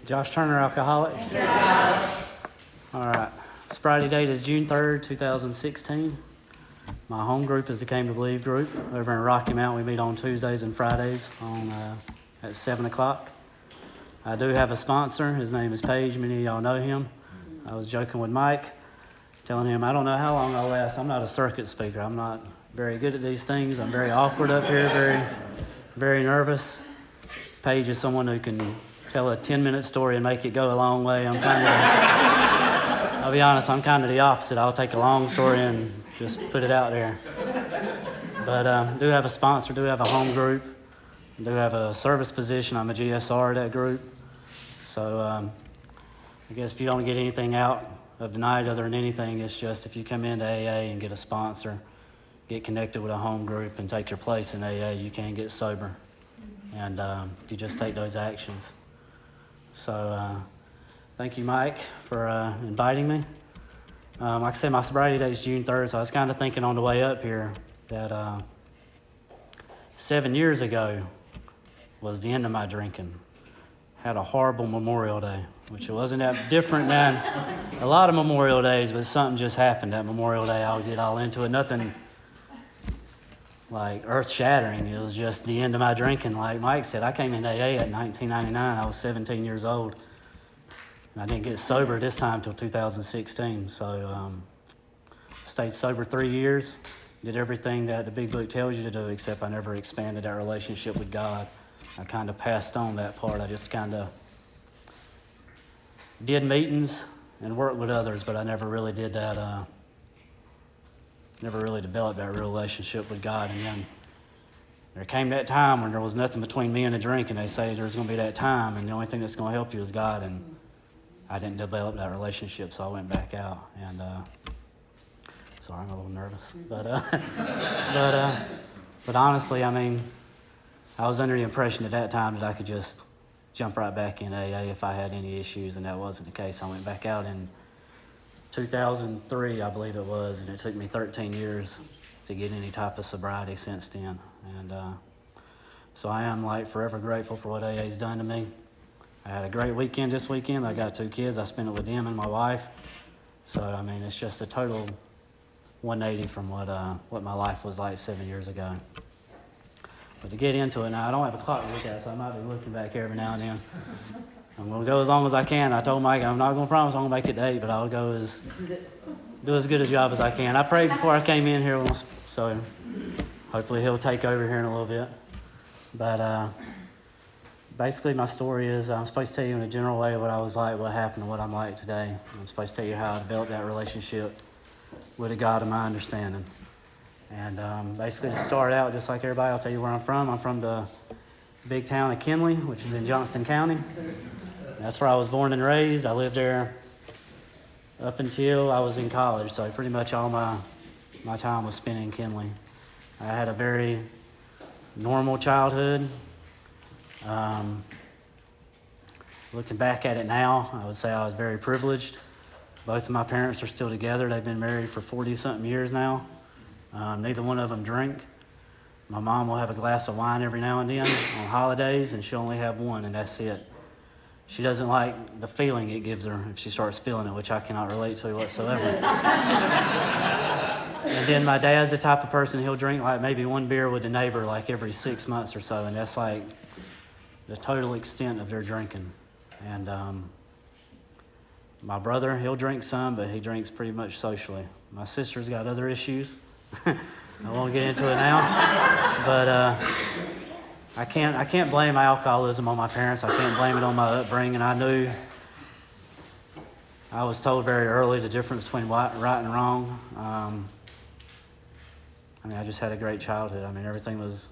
Josh Turner, alcoholic. All right. Sobriety date is June 3rd, 2016. My home group is the Came to Believe group. Over in Rocky Mount, we meet on Tuesdays and Fridays at 7 o'clock. I do have a sponsor. His name is Paige. Many of y'all know him. I was joking with Mike, telling him I don't know how long I'll last. I'm not a circuit speaker. I'm not very good at these things. I'm very awkward up here, very nervous. Paige is someone who can tell a 10-minute story and make it go a long way. I'll be honest, I'm kind of the opposite. I'll take a long story and just put it out there. But do have a sponsor, do have a home group, do have a service position. I'm a GSR of that group. So I guess if you don't get anything out of the night other than anything, it's just if you come into AA and get a sponsor, get connected with a home group and take your place in AA, you can get sober. And if you just take those actions. So thank you, Mike, for inviting me. Like I said, my sobriety date is June 3rd, so I was kind of thinking on the way up here that 7 years ago was the end of my drinking. Had a horrible Memorial Day, which wasn't that different than a lot of Memorial Days, but something just happened that Memorial Day. I'll get all into it. Nothing like earth-shattering. It was just the end of my drinking. Like Mike said, I came in AA at 1999. I was 17 years old. And I didn't get sober this time until 2016. So stayed sober 3 years. Did everything that the big book tells you to do, except I never expanded that relationship with God. I kind of passed on that part. I just kind of did meetings and worked with others, but I never really did that, never really developed that real relationship with God. And then there came that time when there was nothing between me and the drink, and they say there's going to be that time, and the only thing that's going to help you is God. And I didn't develop that relationship, so I went back out. And sorry, I'm a little nervous, but honestly, I mean, I was under the impression at that time that I could just jump right back in AA if I had any issues, and that wasn't the case. I went back out in 2003, I believe it was, and it took me 13 years to get any type of sobriety since then. And so I am like forever grateful for what AA's done to me. I had a great weekend this weekend. I got 2 kids. I spent it with them and my wife. So, I mean, it's just a total 180 from what my life was like 7 years ago. But to get into it now, I don't have a clock to look at, so I might be looking back here every now and then. I'm going to go as long as I can. I told Mike I'm not going to promise I'm going to make it to 8, but I'll do as good a job as I can. I prayed before I came in here, so hopefully he'll take over here in a little bit. But basically my story is I'm supposed to tell you in a general way what I was like, what happened, and what I'm like today. I'm supposed to tell you how I developed that relationship with a God of my understanding. And basically to start out, just like everybody, I'll tell you where I'm from. I'm from the big town of Kenley, which is in Johnston County. That's where I was born and raised. I lived there up until I was in college, so pretty much all my time was spent in Kenley. I had a very normal childhood. Looking back at it now, I would say I was very privileged. Both of my parents are still together. They've been married for 40-something years now. Neither one of them drink. My mom will have a glass of wine every now and then on holidays, and she'll only have one, and that's it. She doesn't like the feeling it gives her if she starts feeling it, which I cannot relate to whatsoever. And then my dad's the type of person, he'll drink like maybe one beer with the neighbor like every 6 months or so, and that's like the total extent of their drinking. And my brother, he'll drink some, but he drinks pretty much socially. My sister's got other issues. I won't get into it now, but I can't blame my alcoholism on my parents. I can't blame it on my upbringing. I was told very early the difference between right and wrong. I mean, I just had a great childhood. I mean, everything was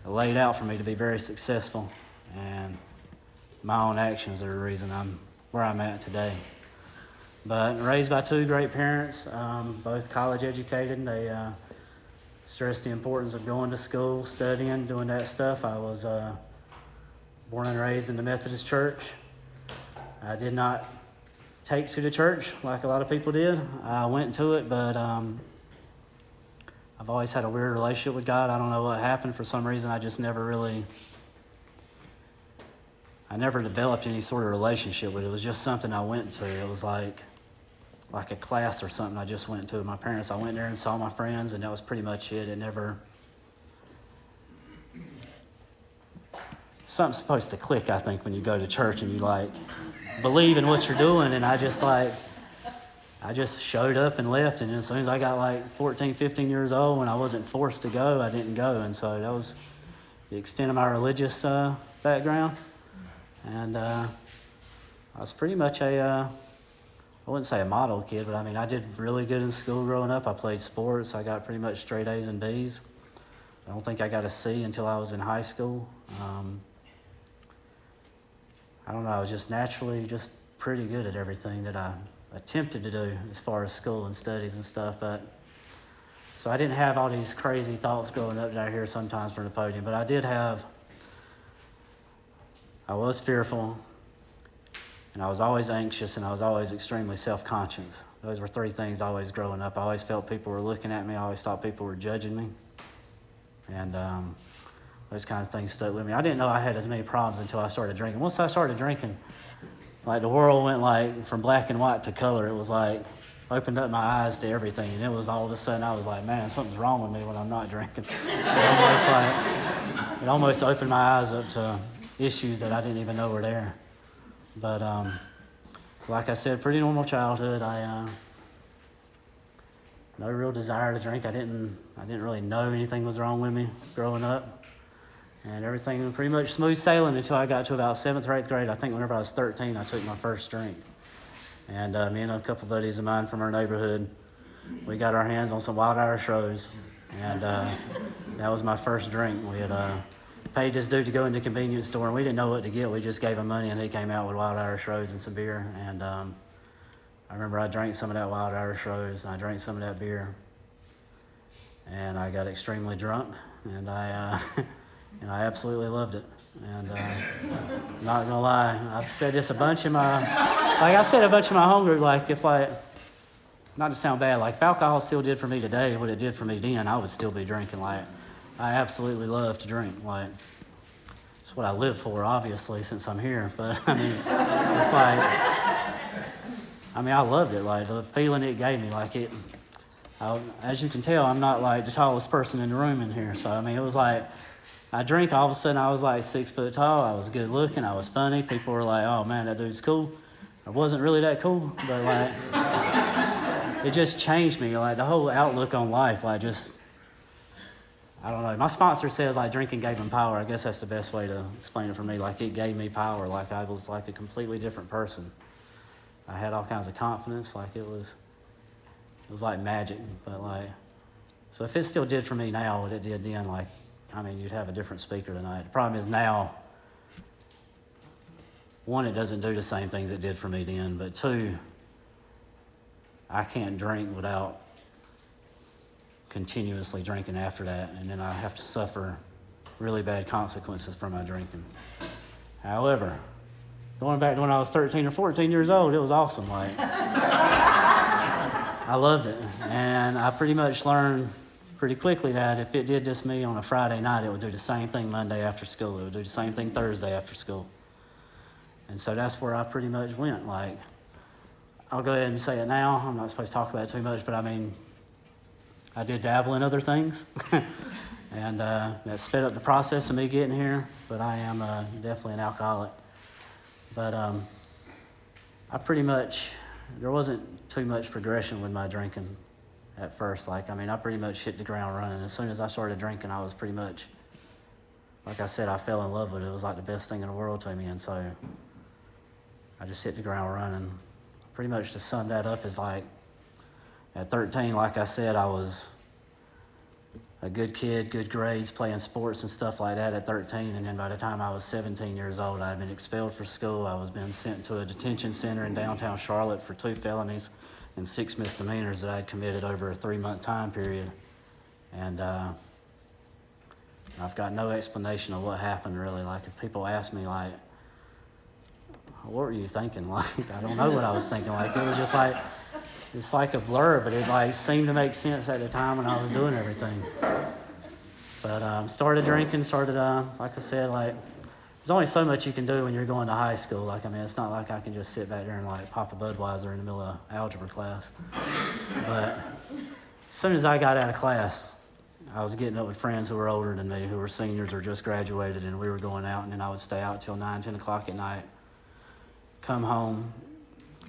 laid out for me to be very successful, and my own actions are the reason I'm where I'm at today. But raised by 2 great parents, both college educated. They stressed the importance of going to school, studying, doing that stuff. I was born and raised in the Methodist church. I did not take to the church like a lot of people did. I went to it, but I've always had a weird relationship with God. I don't know what happened. For some reason, I I never developed any sort of relationship with it. It was just something I went to. It was like a class or something I just went to with my parents. I went there and saw my friends, and that was pretty much it. It never... Something's supposed to click, I think, when you go to church and you, like, believe in what you're doing. And I just showed up and left. And as soon as I got, like, 14, 15 years old, when I wasn't forced to go, I didn't go. And so that was the extent of my religious background. And I was pretty much I wouldn't say a model kid, but I mean, I did really good in school growing up. I played sports. I got pretty much straight A's and B's. I don't think I got a C until I was in high school. I don't know, I was just naturally just pretty good at everything that I attempted to do as far as school and studies and stuff. But so I didn't have all these crazy thoughts growing up that I hear sometimes from the podium, but I was fearful, and I was always anxious, and I was always extremely self-conscious. Those were three things always growing up. I always felt people were looking at me. I always thought people were judging me. And those kinds of things stuck with me. I didn't know I had as many problems until I started drinking. Once I started drinking, like the world went like from black and white to color. It was like opened up my eyes to everything. And it was all of a sudden I was like, man, something's wrong with me when I'm not drinking. It almost opened my eyes up to issues that I didn't even know were there. But like I said, pretty normal childhood. No real desire to drink. I didn't really know anything was wrong with me growing up. And everything was pretty much smooth sailing until I got to about 7th or 8th grade. I think whenever I was 13, I took my first drink. And me and a couple of buddies of mine from our neighborhood, we got our hands on some Wild Irish Rose. And that was my first drink. We had paid this dude to go in the convenience store, and we didn't know what to get. We just gave him money, and he came out with Wild Irish Rose and some beer. And I remember I drank some of that Wild Irish Rose, and I drank some of that beer. And I got extremely drunk, and I absolutely loved it. And not gonna lie, I've said this a bunch in my home group, not to sound bad, like if alcohol still did for me today what it did for me then, I would still be drinking. Like, I absolutely love to drink. Like, it's what I live for, obviously, since I'm here. But I mean, it's like, I loved it. Like, the feeling it gave me, as you can tell, I'm not like the tallest person in the room in here. So I mean, it was like, I drink, all of a sudden I was like 6 foot tall, I was good looking, I was funny. People were like, oh man, that dude's cool. I wasn't really that cool, but like, it just changed me. Like, the whole outlook on life, I don't know. My sponsor says like drinking gave him power. I guess that's the best way to explain it for me. Like, it gave me power. Like, I was like a completely different person. I had all kinds of confidence. Like, it was like magic. But like, so if it still did for me now what it did then, like, you'd have a different speaker tonight. The problem is now, one, it doesn't do the same things it did for me then, but two, I can't drink without continuously drinking after that, and then I have to suffer really bad consequences from my drinking. However, going back to when I was 13 or 14 years old, it was awesome. Like, I loved it, and I pretty much learned pretty quickly that if it did this to me on a Friday night, it would do the same thing Monday after school. It would do the same thing Thursday after school. And so that's where I pretty much went. Like, I'll go ahead and say it now. I'm not supposed to talk about it too much, but I did dabble in other things. And that sped up the process of me getting here. But I am definitely an alcoholic. But there wasn't too much progression with my drinking at first. Like, I pretty much hit the ground running. As soon as I started drinking, I was pretty much, like I said, I fell in love with it. It was like the best thing in the world to me. And so I just hit the ground running. Pretty much to sum that up is like, at 13, like I said, I was a good kid, good grades, playing sports and stuff like that at 13. And then by the time I was 17 years old, I had been expelled from school. I was being sent to a detention center in downtown Charlotte for 2 felonies and 6 misdemeanors that I had committed over a 3-month time period. And I've got no explanation of what happened, really. Like, if people ask me, like, what were you thinking? Like, I don't know what I was thinking. Like, it was just like, it's like a blur, but it like seemed to make sense at the time when I was doing everything. But started drinking, like I said, like there's only so much you can do when you're going to high school. Like, I mean, it's not like I can just sit back there and like pop a Budweiser in the middle of algebra class. But as soon as I got out of class, I was getting up with friends who were older than me, who were seniors or just graduated, and we were going out, and then I would stay out till 9, 10 o'clock at night, come home,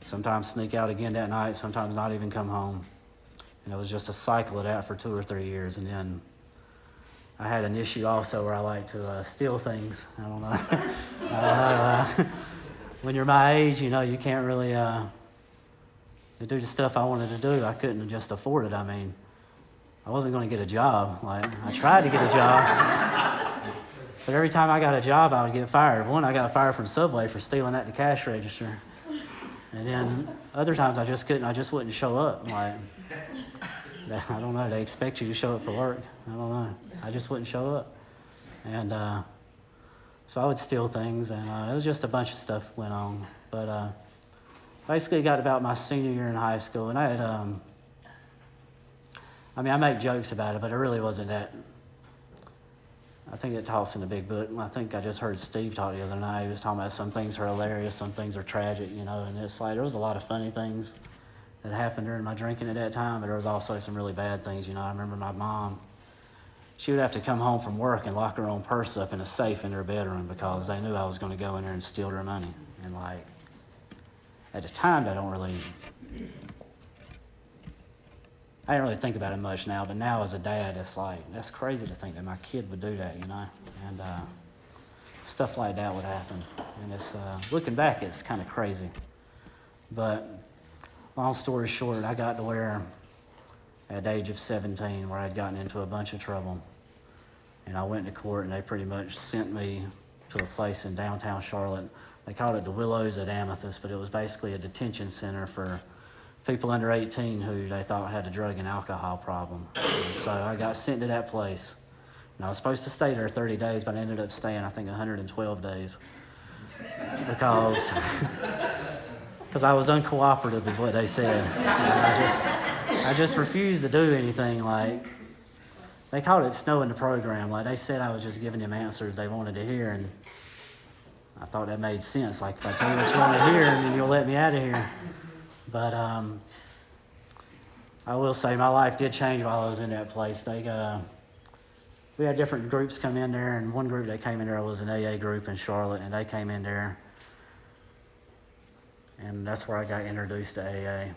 sometimes sneak out again that night, sometimes not even come home. And it was just a cycle of that for 2 or 3 years. And then I had an issue also where I like to steal things. I don't know. I don't know. When you're my age, you know, you can't really do the stuff I wanted to do. I couldn't just afford it. I mean, I wasn't going to get a job. Like, I tried to get a job, but every time I got a job, I would get fired. One, I got fired from Subway for stealing at the cash register. And then other times I just couldn't. I just wouldn't show up. Like, I don't know. They expect you to show up for work. I don't know. I just wouldn't show up. And so I would steal things, and it was just a bunch of stuff went on. But basically got about my senior year in high school, and I had, I mean, I make jokes about it, but it really wasn't that. I think it talks in the big book. I think I just heard Steve talk the other night. He was talking about some things are hilarious, some things are tragic, you know, and it's like there was a lot of funny things that happened during my drinking at that time, but there was also some really bad things, you know. I remember my mom, she would have to come home from work and lock her own purse up in a safe in her bedroom because they knew I was going to go in there and steal their money. And like, at the time, I didn't really think about it much now, but now as a dad, it's like, that's crazy to think that my kid would do that, you know? And stuff like that would happen. And it's, looking back, it's kind of crazy. But long story short, I got to where, at the age of 17, where I'd gotten into a bunch of trouble. And I went to court, and they pretty much sent me to a place in downtown Charlotte. They called it the Willows at Amethyst, but it was basically a detention center for people under 18 who they thought had a drug and alcohol problem. And so I got sent to that place. And I was supposed to stay there 30 days, but I ended up staying, I think, 112 days. Because I was uncooperative is what they said. And I just refused to do anything. Like, they called it snowing the program. Like, they said I was just giving them answers they wanted to hear, and I thought that made sense. Like, if I tell you what you want to hear, then you'll let me out of here. But I will say my life did change while I was in that place. We had different groups come in there, and one group that came in there was an AA group in Charlotte, and they came in there, and that's where I got introduced to AA.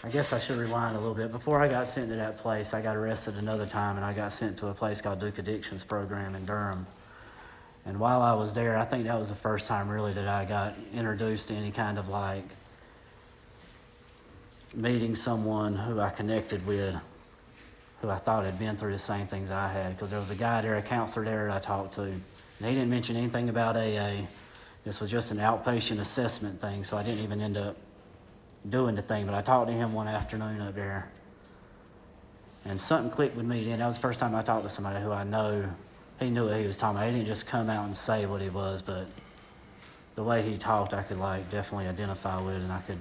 I guess I should rewind a little bit. Before I got sent to that place, I got arrested another time, and I got sent to a place called Duke Addictions Program in Durham. And while I was there, I think that was the first time really that I got introduced to any kind of like meeting someone who I connected with, who I thought had been through the same things I had. Because there was a guy there, a counselor there that I talked to, and he didn't mention anything about AA. This was just an outpatient assessment thing, so I didn't even end up doing the thing. But I talked to him one afternoon up there, and something clicked with me then. That was the first time I talked to somebody who I know, he knew what he was talking about. He didn't just come out and say what he was, but the way he talked, I could like definitely identify with, and I could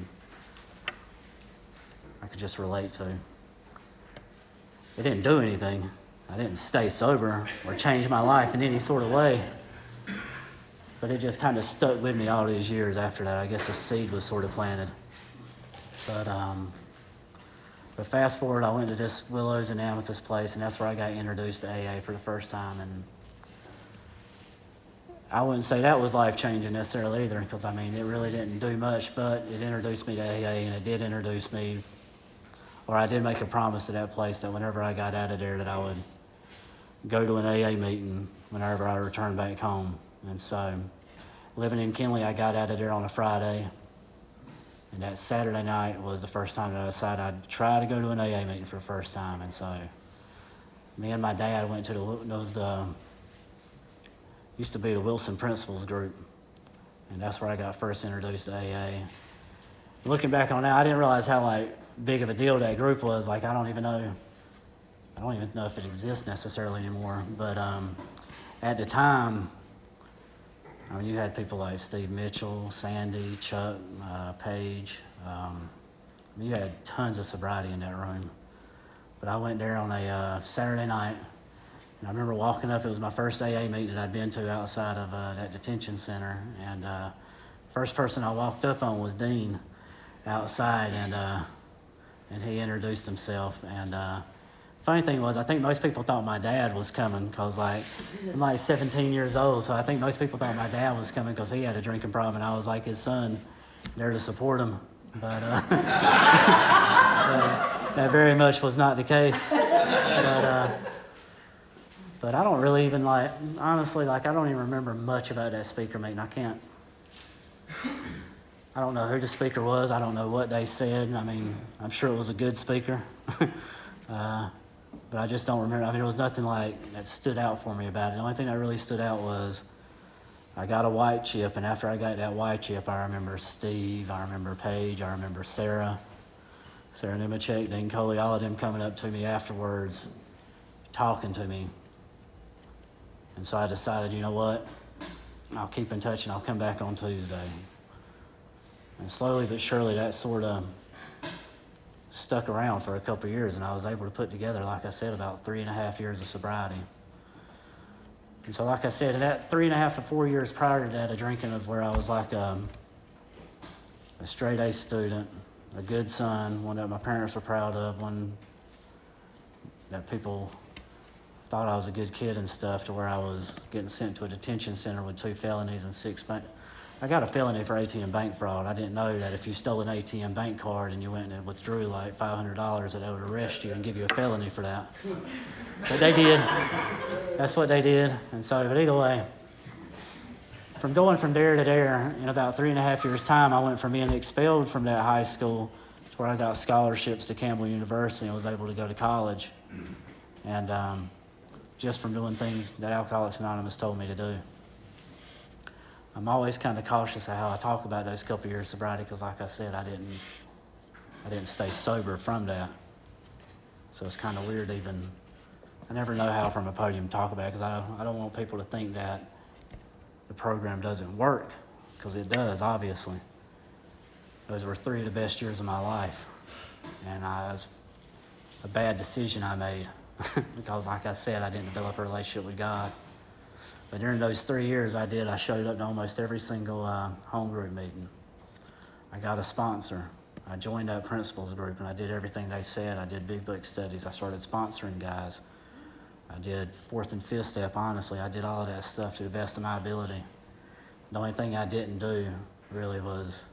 just relate to. It didn't do anything. I didn't stay sober or change my life in any sort of way. But it just kind of stuck with me all these years after that. I guess a seed was sort of planted. But fast forward, I went to this Willows and Amethyst place, and that's where I got introduced to AA for the first time. And I wouldn't say that was life-changing necessarily either, because, I mean, it really didn't do much, but it introduced me to AA, and it did introduce me, or I did make a promise to that place that whenever I got out of there that I would go to an AA meeting whenever I returned back home. And so, living in Kinley, I got out of there on a Friday, and that Saturday night was the first time that I decided I'd try to go to an AA meeting for the first time. And so, me and my dad went to used to be the Wilson Principals group, and that's where I got first introduced to AA. Looking back on that, I didn't realize how like big of a deal that group was. Like, I don't even know if it exists necessarily anymore. But at the time, I mean, you had people like Steve Mitchell, Sandy, Chuck, Paige. You had tons of sobriety in that room. But I went there on a Saturday night, And I remember walking up, it was my first AA meeting that I'd been to outside of that detention center. And first person I walked up on was Dean outside, and he introduced himself. And funny thing was, I think most people thought my dad was coming because, like, I'm like 17 years old, so I think most people thought my dad was coming because he had a drinking problem, and I was like his son, there to support him. But that very much was not the case. But I don't really even, like, honestly, like, I don't even remember much about that speaker meeting. I don't know who the speaker was. I don't know what they said. I mean, I'm sure it was a good speaker. But I just don't remember. I mean, there was nothing like that stood out for me about it. The only thing that really stood out was I got a white chip, and after I got that white chip, I remember Steve, I remember Paige, I remember Sarah Nemechek, Dean Coley, all of them coming up to me afterwards, talking to me. And so I decided, you know what, I'll keep in touch and I'll come back on Tuesday. And slowly but surely that sort of stuck around for a couple of years, and I was able to put together, like I said, about 3.5 years of sobriety. And so, like I said, in that 3.5 to 4 years prior to that, of drinking, of where I was like a straight A student, a good son, one that my parents were proud of, one that people thought I was a good kid and stuff, to where I was getting sent to a detention center with 2 felonies and 6 bank. I got a felony for ATM bank fraud. I didn't know that if you stole an ATM bank card and you went and withdrew like $500, that they would arrest you and give you a felony for that. But they did. That's what they did. And so, but either way, from going from there to there, in about 3.5 years' time, I went from being expelled from that high school to where I got scholarships to Campbell University and was able to go to college. And just from doing things that Alcoholics Anonymous told me to do. I'm always kind of cautious of how I talk about those couple of years of sobriety because, like I said, I didn't stay sober from that. So it's kind of weird even. I never know how from a podium to talk about it because I don't want people to think that the program doesn't work, because it does, obviously. Those were 3 of the best years of my life. And it was a bad decision I made because, like I said, I didn't develop a relationship with God. But during those 3 years I showed up to almost every single home group meeting. I got a sponsor. I joined that principals group and I did everything they said. I did big book studies. I started sponsoring guys. I did 4th and 5th step, honestly. I did all of that stuff to the best of my ability. The only thing I didn't do really was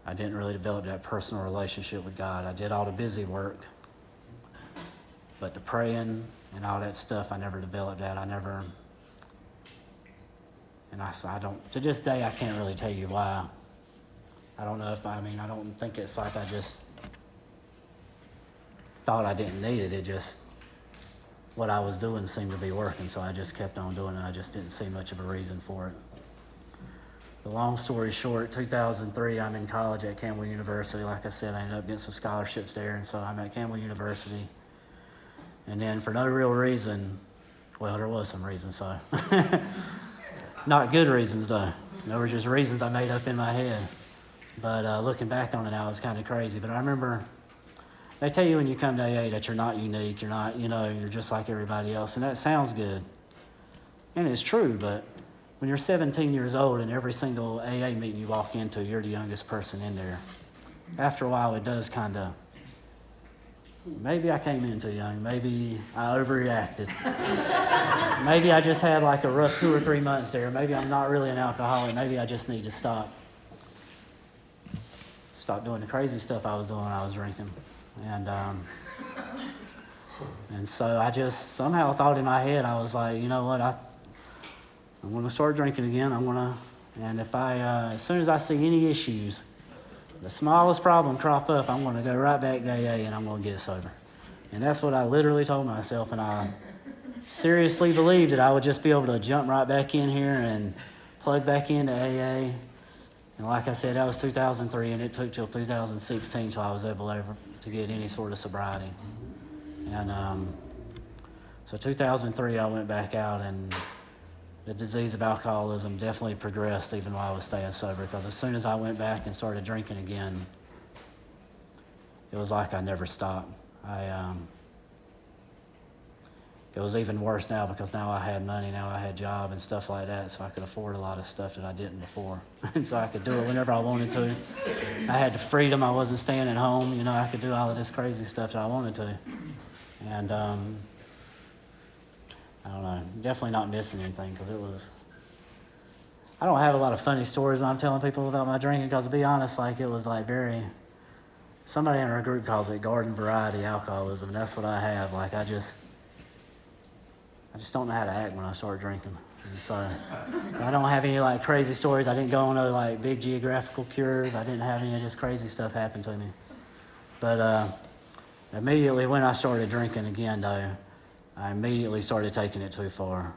I didn't really develop that personal relationship with God. I did all the busy work, but the praying and all that stuff, I never developed that. I don't, to this day, I can't really tell you why. I don't know I don't think it's like I just thought I didn't need it. It just, what I was doing seemed to be working, so I just kept on doing it. I just didn't see much of a reason for it. The long story short, 2003, I'm in college at Campbell University. Like I said, I ended up getting some scholarships there, and so I'm at Campbell University. And then for no real reason, well, there was some reasons, so. Not good reasons, though. There were just reasons I made up in my head. But looking back on it now, it's kind of crazy. But I remember, they tell you when you come to AA that you're not unique, you're not, you're just like everybody else. And that sounds good. And it's true, but when you're 17 years old and every single AA meeting you walk into, you're the youngest person in there. After a while, it does kind of, maybe I came in too young. Maybe I overreacted. Maybe I just had like a rough 2 or 3 months there. Maybe I'm not really an alcoholic. Maybe I just need to stop doing the crazy stuff I was doing when I was drinking. And so I just somehow thought in my head, I was like, you know what, I'm going to start drinking again. And if as soon as I see any issues, the smallest problem crop up, I'm going to go right back to AA and I'm going to get sober. And that's what I literally told myself, and I seriously believed that I would just be able to jump right back in here and plug back into AA. And like I said, that was 2003, and it took till 2016 till I was able to get any sort of sobriety. And so 2003, I went back out, and the disease of alcoholism definitely progressed even while I was staying sober, because as soon as I went back and started drinking again, it was like I never stopped. it was even worse now because now I had money, now I had a job and stuff like that, so I could afford a lot of stuff that I didn't before. And so I could do it whenever I wanted to. I had the freedom. I wasn't staying at home. You know, I could do all of this crazy stuff that I wanted to. And I don't know, definitely not missing anything because it was... I don't have a lot of funny stories when I'm telling people about my drinking because, to be honest, like, it was like very... Somebody in our group calls it garden variety alcoholism, and that's what I have. Like, I just don't know how to act when I start drinking. And so I don't have any like crazy stories. I didn't go on no like big geographical cures. I didn't have any of this crazy stuff happen to me. But immediately when I started drinking again, though, I immediately started taking it too far.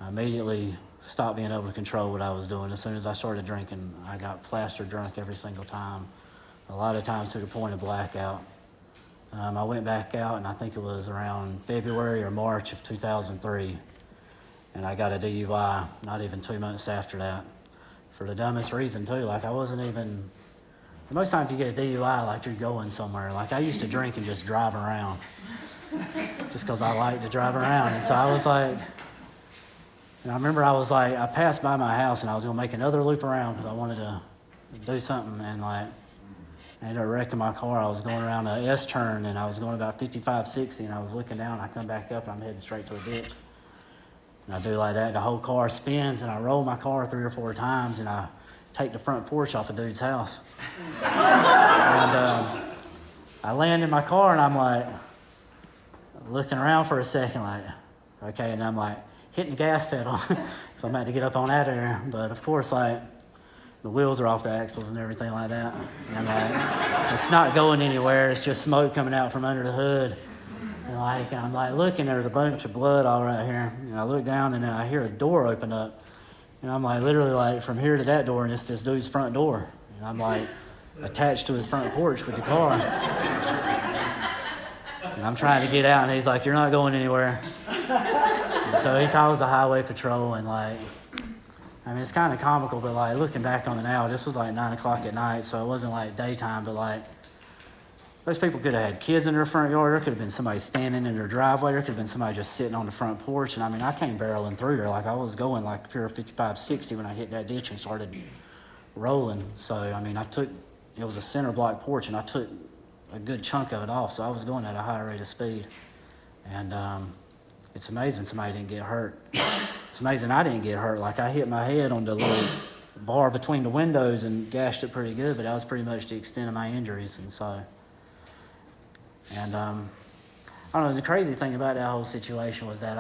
I immediately stopped being able to control what I was doing. As soon as I started drinking, I got plastered drunk every single time. A lot of times to the point of blackout. I went back out, and I think it was around February or March of 2003, and I got a DUI not even 2 months after that, for the dumbest reason too. Like, I wasn't even... Most times you get a DUI, like, you're going somewhere. Like, I used to drink and just drive around, just because I like to drive around. And so I was like... And I remember I passed by my house, and I was going to make another loop around because I wanted to do something, and like... I ended up wrecking my car. I was going around a S-turn, and I was going about 55, 60, and I was looking down. I come back up, and I'm heading straight to a ditch. And I do like that. The whole car spins, and I roll my car 3 or 4 times, and I take the front porch off a dude's house. And I land in my car, and I'm like looking around for a second, like, okay, and I'm like hitting the gas pedal because I'm about to get up on that air. But of course, like, the wheels are off the axles and everything like that. And like, it's not going anywhere. It's just smoke coming out from under the hood. And like, I'm like looking, there's a bunch of blood all right here. And I look down, and then I hear a door open up. And I'm like literally like from here to that door, and it's this dude's front door. And I'm like attached to his front porch with the car. And I'm trying to get out, and he's like, "You're not going anywhere." And so he calls the highway patrol, and like, I mean, it's kind of comical, but like looking back on it now, this was like 9 o'clock at night, so it wasn't like daytime, but like those people could have had kids in their front yard. There could have been somebody standing in their driveway. There could have been somebody just sitting on the front porch. And I mean, I came barreling through there. Like, I was going like pure 55, 60 when I hit that ditch and started rolling. So, I mean, it was a center block porch, and I took a good chunk of it off. So I was going at a high rate of speed. And it's amazing somebody didn't get hurt. It's amazing I didn't get hurt. Like, I hit my head on the little bar between the windows and gashed it pretty good, but that was pretty much the extent of my injuries. And so, I don't know, the crazy thing about that whole situation was that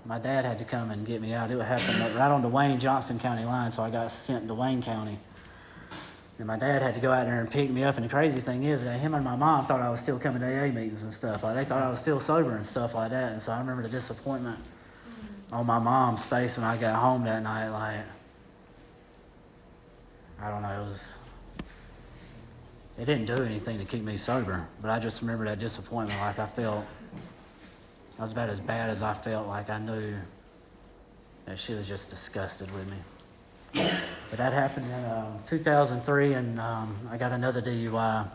my dad had to come and get me out. It happened right on the Wayne-Johnston County line, so I got sent to Wayne County. And my dad had to go out there and pick me up. And the crazy thing is that him and my mom thought I was still coming to AA meetings and stuff. Like, they thought I was still sober and stuff like that. And so I remember the disappointment on my mom's face when I got home that night. Like, I don't know, it didn't do anything to keep me sober. But I just remember that disappointment. Like, I was about as bad as I felt. Like, I knew that she was just disgusted with me. But that happened in 2003, and I got another DUI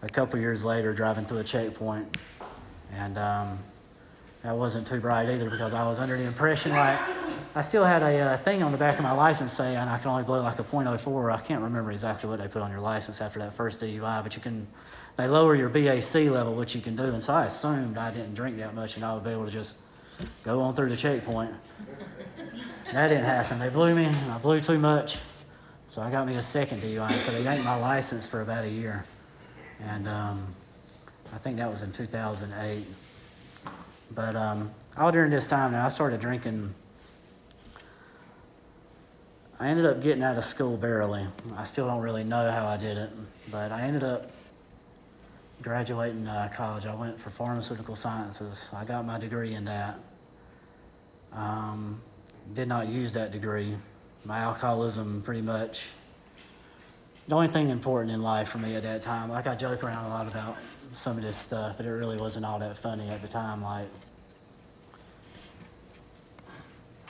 a couple years later driving through a checkpoint. And that wasn't too bright either, because I was under the impression, like, I still had a thing on the back of my license saying I can only blow like a .04. I can't remember exactly what they put on your license after that first DUI, but they lower your BAC level, which you can do. And so I assumed I didn't drink that much and I would be able to just go on through the checkpoint. That didn't happen. They blew me, and I blew too much. So I got me a second DUI, so they yanked my license for about a year. And I think that was in 2008. But all during this time now, I started drinking. I ended up getting out of school barely. I still don't really know how I did it, but I ended up graduating college. I went for pharmaceutical sciences. I got my degree in that. Did not use that degree. My alcoholism pretty much, the only thing important in life for me at that time. Like, I joke around a lot about some of this stuff, but it really wasn't all that funny at the time. Like,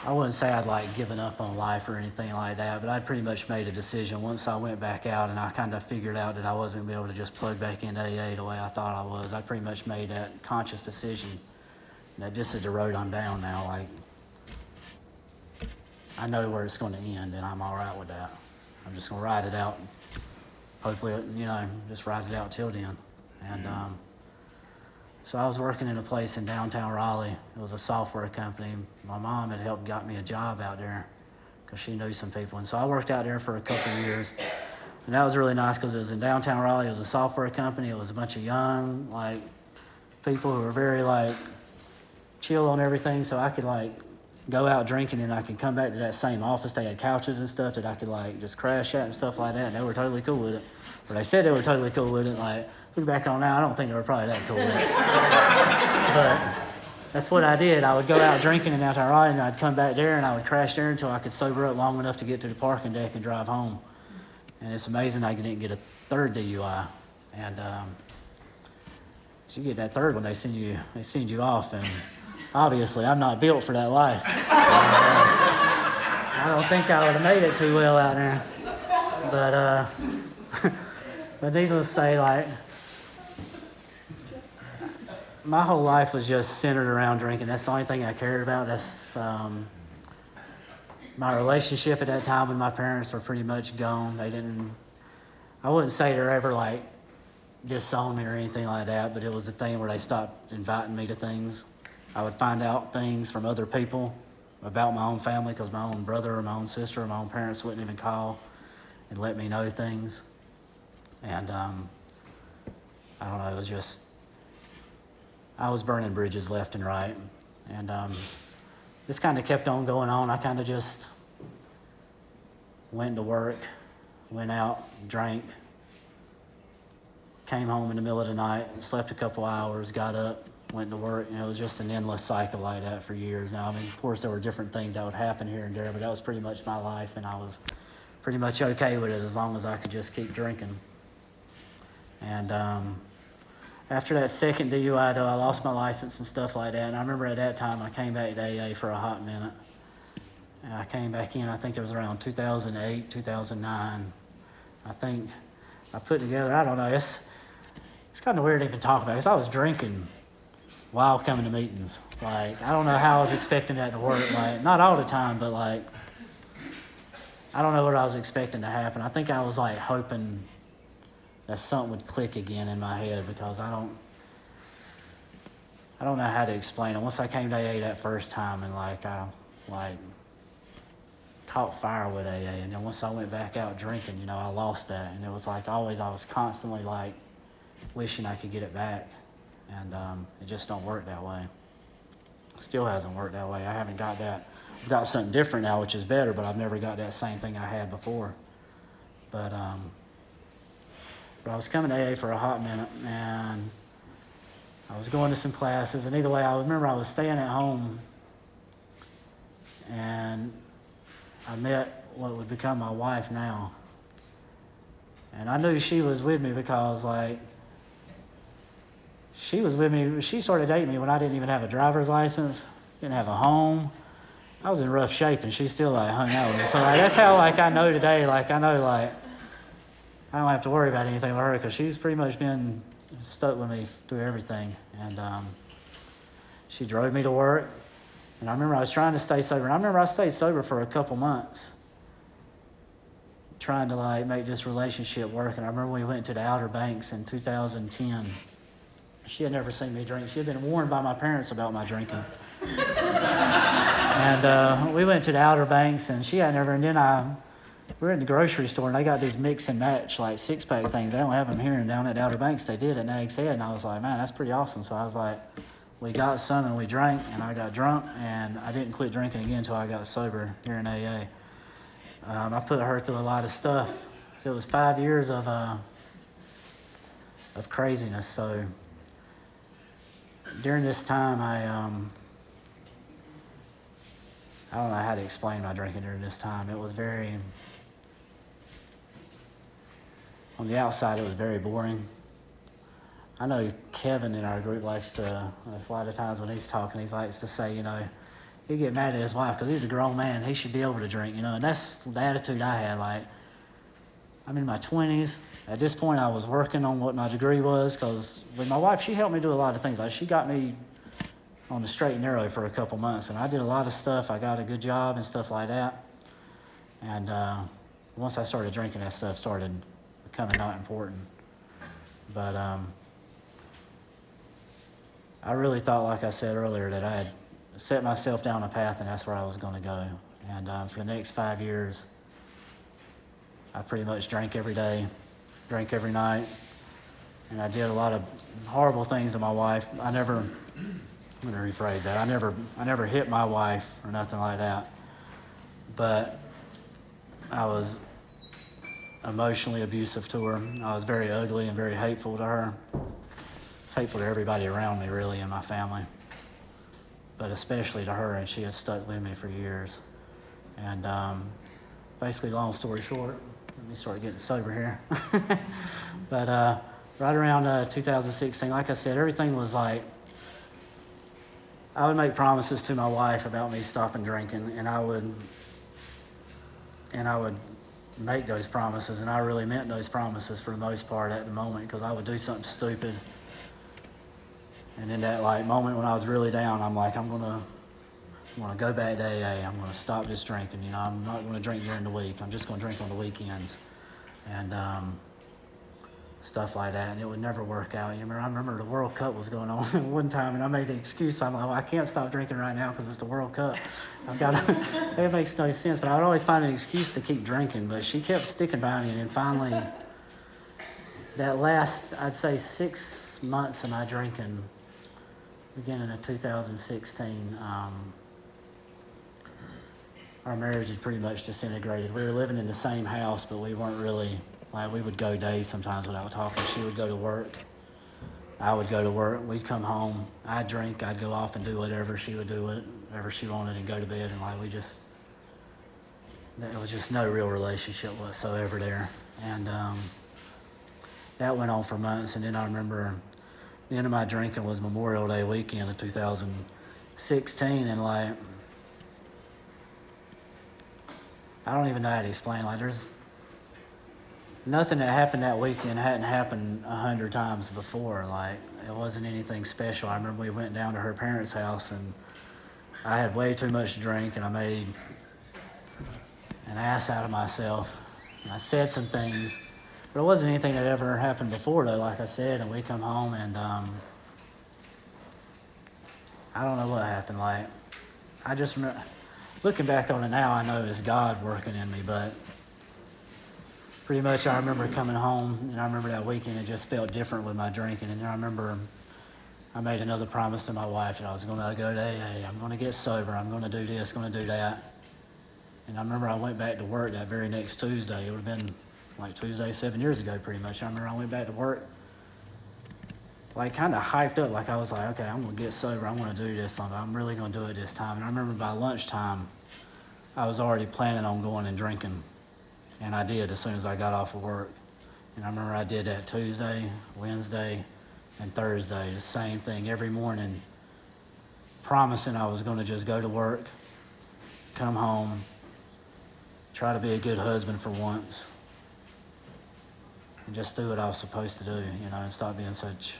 I wouldn't say I'd like given up on life or anything like that, but I'd pretty much made a decision once I went back out and I kind of figured out that I wasn't going to be able to just plug back into AA the way I thought I was. I pretty much made that conscious decision that this is the road I'm down now. Like, I know where it's going to end, and I'm all right with that. I'm just going to ride it out. Hopefully, just ride it out till then. And so I was working in a place in downtown Raleigh. It was a software company. My mom had helped got me a job out there because she knew some people. And so I worked out there for a couple of years. And that was really nice because it was in downtown Raleigh. It was a software company. It was a bunch of young, people who were very, chill on everything. So I could, go out drinking and I could come back to that same office. They had couches and stuff that I could, just crash at and stuff like that. And they were totally cool with it. Or they said they were totally cool with it. Look back on now, I don't think they were probably that cool with it. But that's what I did. I would go out drinking in downtown Raleigh and I'd come back there and I would crash there until I could sober up long enough to get to the parking deck and drive home. And it's amazing I didn't get a third DUI. And you get that third one, they send you off. And obviously, I'm not built for that life. And, I don't think I would have made it too well out there. But needless to say, my whole life was just centered around drinking. That's the only thing I cared about. That's my relationship at that time with my parents were pretty much gone. I wouldn't say they're ever disowned me or anything like that, but it was the thing where they stopped inviting me to things. I would find out things from other people about my own family because my own brother or my own sister or my own parents wouldn't even call and let me know things. And I don't know, it was just, I was burning bridges left and right. And this kind of kept on going on. I kind of just went to work, went out, drank, came home in the middle of the night, slept a couple hours, got up, went to work, and it was just an endless cycle like that for years. Now, of course, there were different things that would happen here and there, but that was pretty much my life, and I was pretty much okay with it as long as I could just keep drinking. And after that second DUI, though, I lost my license and stuff like that, and I remember at that time I came back to AA for a hot minute. And I came back in, I think it was around 2008, 2009. I think I put together, I don't know, it's kind of weird to even talk about it, because I was drinking while coming to meetings. I don't know how I was expecting that to work. Not all the time, but I don't know what I was expecting to happen. I think I was hoping that something would click again in my head, because I don't know how to explain it. Once I came to AA that first time and I caught fire with AA, and then once I went back out drinking, I lost that. And it was always, I was constantly wishing I could get it back. And it just don't work that way. Still hasn't worked that way. I haven't got that. I've got something different now, which is better, but I've never got that same thing I had before. But I was coming to AA for a hot minute, and I was going to some classes, and either way, I remember I was staying at home, and I met what would become my wife now. And I knew she was with me because, she was with me. She started dating me when I didn't even have a driver's license, didn't have a home. I was in rough shape, and she still hung out with me. So that's how I know today. I know I don't have to worry about anything with her, because she's pretty much been stuck with me through everything. And she drove me to work, and I remember I was trying to stay sober. And I remember I stayed sober for a couple months, trying to make this relationship work. And I remember we went to the Outer Banks in 2010. She had never seen me drink. She had been warned by my parents about my drinking. And we went to the Outer Banks, and she had never, and then we were in the grocery store, and they got these mix and match, six-pack things. They don't have them here, and down at the Outer Banks, they did at Nag's Head. And I was like, man, that's pretty awesome. So I was we got some, and we drank, and I got drunk, and I didn't quit drinking again until I got sober here in AA. I put her through a lot of stuff. So it was 5 years of craziness. So during this time, I don't know how to explain my drinking during this time. It was very, on the outside, it was very boring. I know Kevin in our group likes to, a lot of times when he's talking, he likes to say, he'd get mad at his wife because he's a grown man. He should be able to drink, and that's the attitude I had. I'm in my 20s. At this point, I was working on what my degree was, because with my wife, she helped me do a lot of things. She got me on the straight and narrow for a couple months, and I did a lot of stuff. I got a good job and stuff like that. And once I started drinking, that stuff started becoming not important. But I really thought, like I said earlier, that I had set myself down a path and that's where I was going to go. And for the next 5 years, I pretty much drank every day, drank every night, and I did a lot of horrible things to my wife. I'm going to rephrase that. I never hit my wife or nothing like that, but I was emotionally abusive to her. I was very ugly and very hateful to her. It's hateful to everybody around me, really, in my family, but especially to her, and she has stuck with me for years. And basically, long story short, let me start getting sober here. But right around 2016, like I said, everything was like, I would make promises to my wife about me stopping drinking, and I would make those promises, and I really meant those promises for the most part at the moment, because I would do something stupid. And in that like moment when I was really down, I'm like, I'm gonna go back to AA. I'm gonna stop this drinking. You know, I'm not gonna drink during the week. I'm just gonna drink on the weekends, and stuff like that. And it would never work out. I remember the World Cup was going on one time, and I made the excuse. I'm like, well, I can't stop drinking right now because it's the World Cup. I've got to. It makes no sense. But I would always find an excuse to keep drinking. But she kept sticking by me, and then finally, that last, I'd say, 6 months of my drinking, beginning of 2016, our marriage had pretty much disintegrated. We were living in the same house, but we weren't really, like, we would go days sometimes without talking. She would go to work. I would go to work. We'd come home. I'd drink. I'd go off and do whatever. She would do whatever she wanted and go to bed. And, like, there was just no real relationship whatsoever there. And that went on for months. And then I remember the end of my drinking was Memorial Day weekend of 2016, and like, I don't even know how to explain. Like, there's nothing that happened that weekend hadn't happened 100 times before. Like, it wasn't anything special. I remember we went down to her parents' house, and I had way too much to drink, and I made an ass out of myself. And I said some things. But it wasn't anything that ever happened before, though, like I said, and we come home, and I don't know what happened. Like, I just remember, looking back on it now, I know it's God working in me, but pretty much I remember coming home, and I remember that weekend it just felt different with my drinking, and I remember I made another promise to my wife that I was going to go to AA, I'm going to get sober, I'm going to do this, going to do that. And I remember I went back to work that very next Tuesday. It would have been like Tuesday 7 years ago, pretty much. I remember I went back to work, like, kind of hyped up, like I was like, okay, I'm going to get sober, I'm going to do this, I'm really going to do it this time. And I remember by lunchtime, I was already planning on going and drinking, and I did as soon as I got off of work. And I remember I did that Tuesday, Wednesday, and Thursday, the same thing every morning, promising I was going to just go to work, come home, try to be a good husband for once, and just do what I was supposed to do, you know, and stop being such...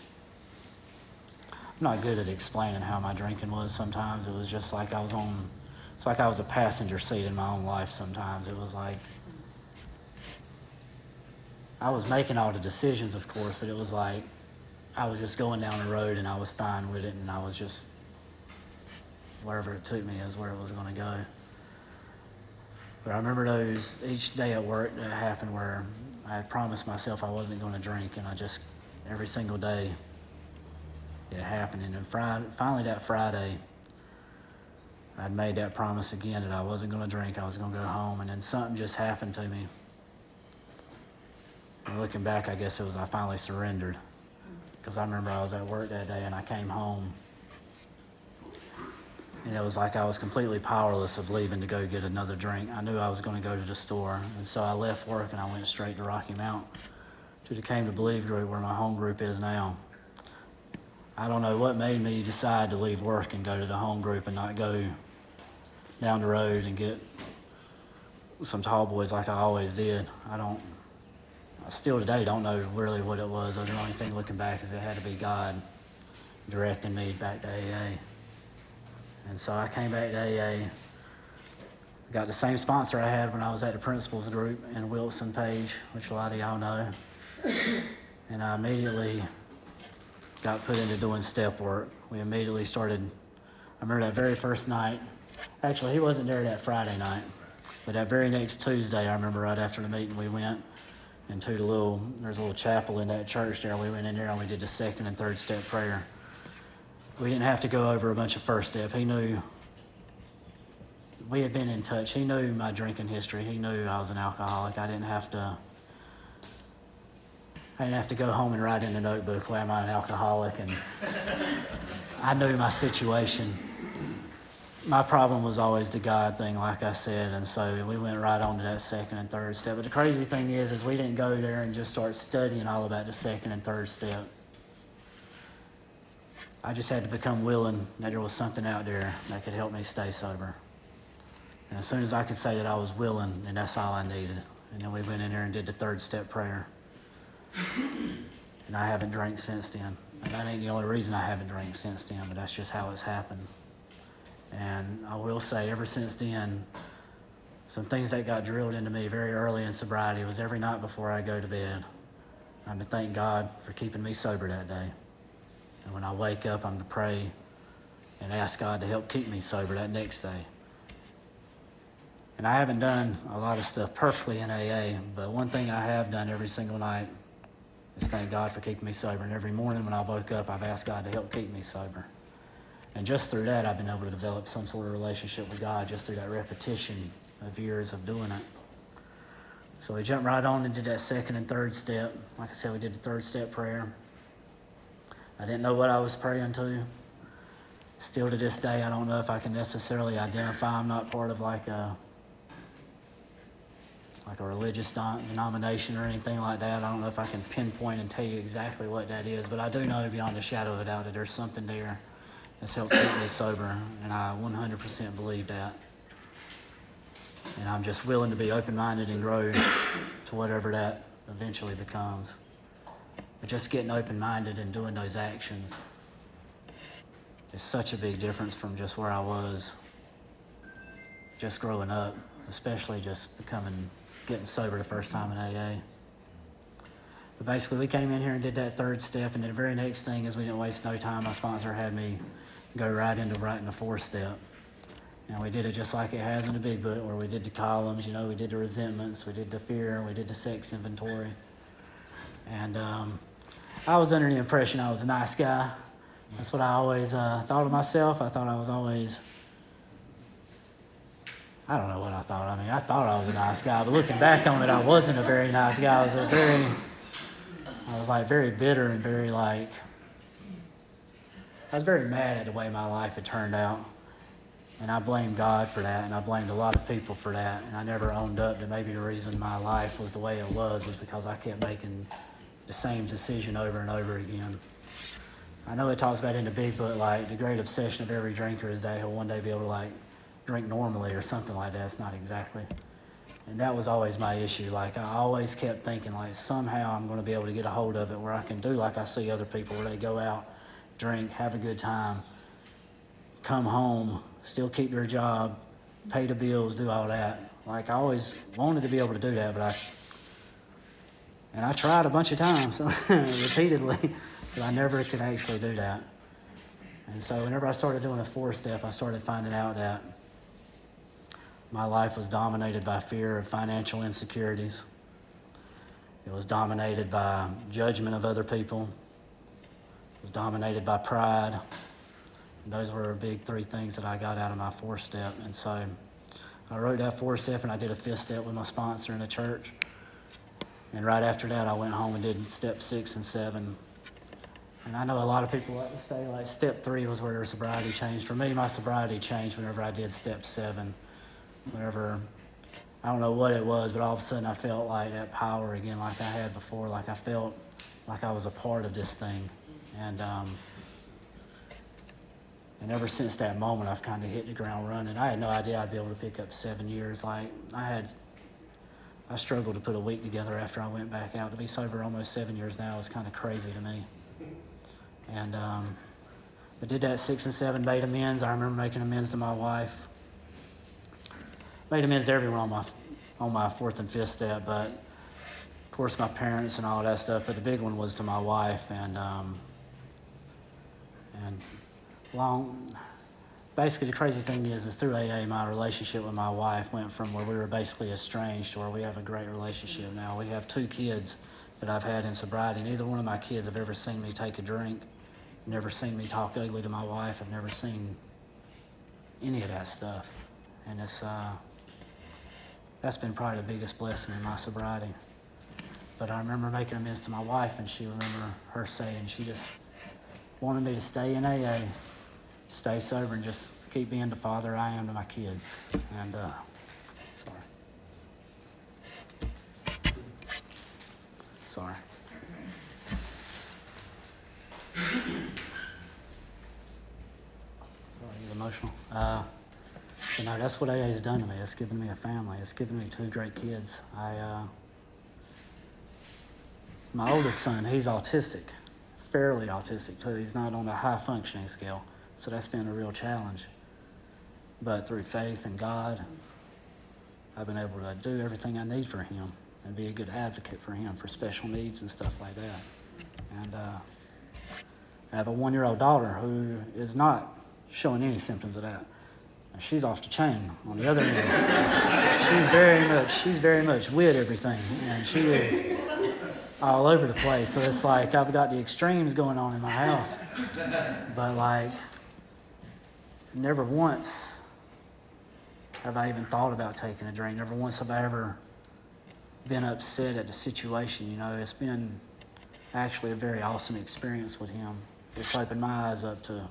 I'm not good at explaining how my drinking was sometimes. It was just like it's like I was a passenger seat in my own life sometimes. It was like, I was making all the decisions, of course, but it was like, I was just going down the road and I was fine with it, and I was just, wherever it took me is where it was going to go. But I remember those, each day at work that happened where I had promised myself I wasn't going to drink, and I just, every single day, it happened. And then finally that Friday, I'd made that promise again that I wasn't going to drink, I was going to go home, and then something just happened to me. And looking back, I guess it was I finally surrendered, because I remember I was at work that day and I came home, and it was like I was completely powerless of leaving to go get another drink. I knew I was going to go to the store, and so I left work and I went straight to Rocky Mount, to the Came to Believe group where my home group is now. I don't know what made me decide to leave work and go to the home group and not go down the road and get some tall boys like I always did. I still today don't know really what it was. The only thing looking back is it had to be God directing me back to AA. And so I came back to AA, got the same sponsor I had when I was at the principals group in Wilson Page, which a lot of y'all know. And I immediately got put into doing step work. We immediately started, I remember that very first night, actually he wasn't there that Friday night, but that very next Tuesday, I remember right after the meeting we went into there's a little chapel in that church there. We went in there and we did the second and third step prayer. We didn't have to go over a bunch of first step. He knew, we had been in touch. He knew my drinking history. He knew I was an alcoholic. I didn't have to go home and write in the notebook, why am I an alcoholic? And I knew my situation. My problem was always the God thing, like I said, and so we went right on to that second and third step. But the crazy thing is we didn't go there and just start studying all about the second and third step. I just had to become willing that there was something out there that could help me stay sober. And as soon as I could say that I was willing, and that's all I needed. And then we went in there and did the third step prayer. And I haven't drank since then. And that ain't the only reason I haven't drank since then, but that's just how it's happened. And I will say, ever since then, some things that got drilled into me very early in sobriety was every night before I go to bed, I'm to thank God for keeping me sober that day. And when I wake up, I'm to pray and ask God to help keep me sober that next day. And I haven't done a lot of stuff perfectly in AA, but one thing I have done every single night is thank God for keeping me sober. And every morning when I woke up, I've asked God to help keep me sober. And just through that, I've been able to develop some sort of relationship with God, just through that repetition of years of doing it. So we jumped right on into that second and third step. Like I said, we did the third step prayer. I didn't know what I was praying to. Still to this day, I don't know if I can necessarily identify. I'm not part of like a religious denomination or anything like that. I don't know if I can pinpoint and tell you exactly what that is, but I do know beyond a shadow of a doubt that there's something there that's helped keep me sober, and I 100% believe that. And I'm just willing to be open-minded and grow to whatever that eventually becomes. But just getting open-minded and doing those actions is such a big difference from just where I was just growing up, especially just getting sober the first time in AA. But basically, we came in here and did that third step, and the very next thing is we didn't waste no time. My sponsor had me go right into writing the fourth step. And we did it just like it has in the big book, where we did the columns, we did the resentments, we did the fear, we did the sex inventory. And I was under the impression I was a nice guy. That's what I always thought of myself. I thought I was always, I don't know what I thought. I thought I was a nice guy, but looking back on it, I wasn't a very nice guy. I was very bitter and I was very mad at the way my life had turned out. And I blamed God for that, and I blamed a lot of people for that. And I never owned up that maybe the reason my life was the way it was because I kept making the same decision over and over again. I know it talks about in the big book, the great obsession of every drinker is that he'll one day be able to drink normally or something like that. It's not exactly. And that was always my issue. I always kept thinking somehow I'm going to be able to get a hold of it where I can do like I see other people where they go out, drink, have a good time, come home, still keep their job, pay the bills, do all that. I always wanted to be able to do that, and I tried a bunch of times, repeatedly, but I never could actually do that. And so whenever I started doing a fourth step, I started finding out that my life was dominated by fear of financial insecurities. It was dominated by judgment of other people. It was dominated by pride. And those were big three things that I got out of my fourth step. And so I wrote that fourth step and I did a fifth step with my sponsor in the church. And right after that, I went home and did step 6 and 7. And I know a lot of people like to say step 3 was where their sobriety changed. For me, my sobriety changed whenever I did step 7. Whenever, I don't know what it was, but all of a sudden I felt that power again like I had before. I felt like I was a part of this thing. And ever since that moment, I've kind of hit the ground running. I had no idea I'd be able to pick up 7 years. I struggled to put a week together after I went back out. To be sober almost 7 years now is kind of crazy to me. And I did that 6 and 7, made amends. I remember making amends to my wife. Made amends to everyone on my 4th and 5th step, but of course my parents and all that stuff. But the big one was to my wife, basically the crazy thing is through AA, my relationship with my wife went from where we were basically estranged to where we have a great relationship now. We have 2 kids that I've had in sobriety. Neither one of my kids have ever seen me take a drink, never seen me talk ugly to my wife. I've never seen any of that stuff. And that's been probably the biggest blessing in my sobriety. But I remember making amends to my wife, and she remember her saying she just wanted me to stay in AA, stay sober, and just keep being the father I am to my kids. And sorry. I get emotional. That's what AA has done to me. It's given me a family. It's given me 2 great kids. My oldest son, he's autistic, fairly autistic too. He's not on the high functioning scale, so that's been a real challenge. But through faith in God, I've been able to do everything I need for him and be a good advocate for him for special needs and stuff like that. And I have a 1-year-old daughter who is not showing any symptoms of that. She's off the chain on the other end. She's very much with everything, and she is all over the place. So it's like I've got the extremes going on in my house. But like, never once have I even thought about taking a drink. Never once have I ever been upset at the situation. It's been actually a very awesome experience with him. It's opened my eyes up to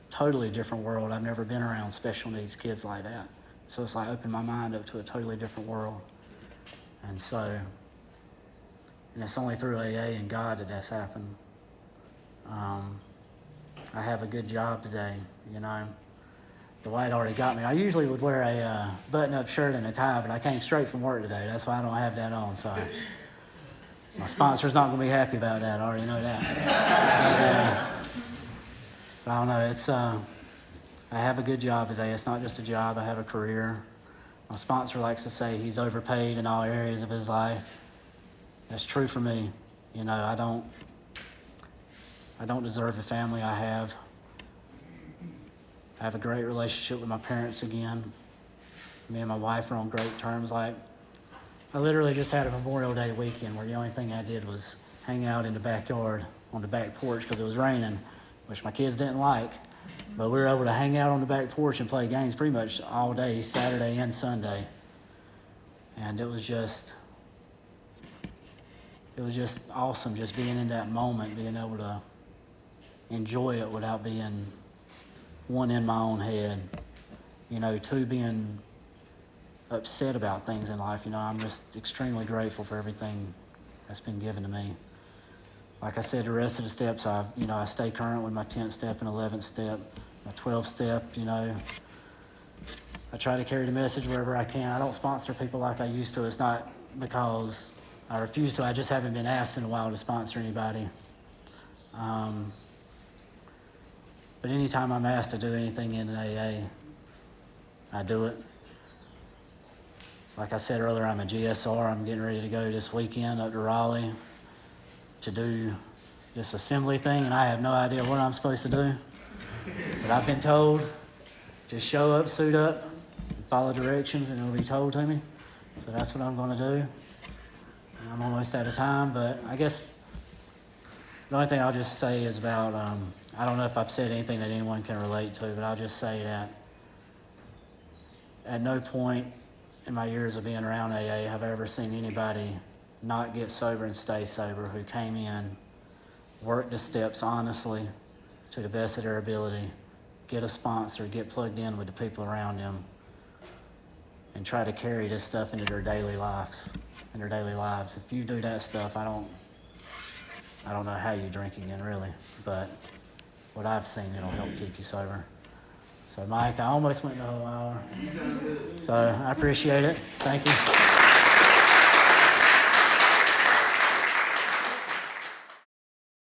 totally different world. I've never been around special needs kids like that. So it's like opened my mind up to a totally different world. And it's only through AA and God that that's happened. I have a good job today, Dwight already got me. I usually would wear a button-up shirt and a tie, but I came straight from work today. That's why I don't have that on. So my sponsor's not going to be happy about that. I already know that. But I don't know. I have a good job today. It's not just a job. I have a career. My sponsor likes to say he's overpaid in all areas of his life. That's true for me. I don't deserve the family I have. I have a great relationship with my parents again. Me and my wife are on great terms. Like, I literally just had a Memorial Day weekend where the only thing I did was hang out in the backyard on the back porch because it was raining, which my kids didn't like. But we were able to hang out on the back porch and play games pretty much all day, Saturday and Sunday. And it was just awesome just being in that moment, being able to enjoy it without being, 1, in my own head, 2, being upset about things in life. I'm just extremely grateful for everything that's been given to me. Like I said, the rest of the steps, I stay current with my 10th step and 11th step, my 12th step, I try to carry the message wherever I can. I don't sponsor people like I used to. It's not because I refuse to. I just haven't been asked in a while to sponsor anybody. But anytime I'm asked to do anything in AA, I do it. Like I said earlier, I'm a GSR. I'm getting ready to go this weekend up to Raleigh to do this assembly thing, and I have no idea what I'm supposed to do. But I've been told, just show up, suit up, and follow directions, and it'll be told to me. So that's what I'm going to do. And I'm almost out of time, but I guess the only thing I'll just say is about, I don't know if I've said anything that anyone can relate to, but I'll just say that at no point in my years of being around AA have I ever seen anybody not get sober and stay sober who came in, worked the steps honestly to the best of their ability, get a sponsor, get plugged in with the people around them, and try to carry this stuff into their daily lives. If you do that stuff, I don't know how you drink again, really, but what I've seen, it'll help keep you sober. So, Mike, I almost went the whole hour. So I appreciate it. Thank you.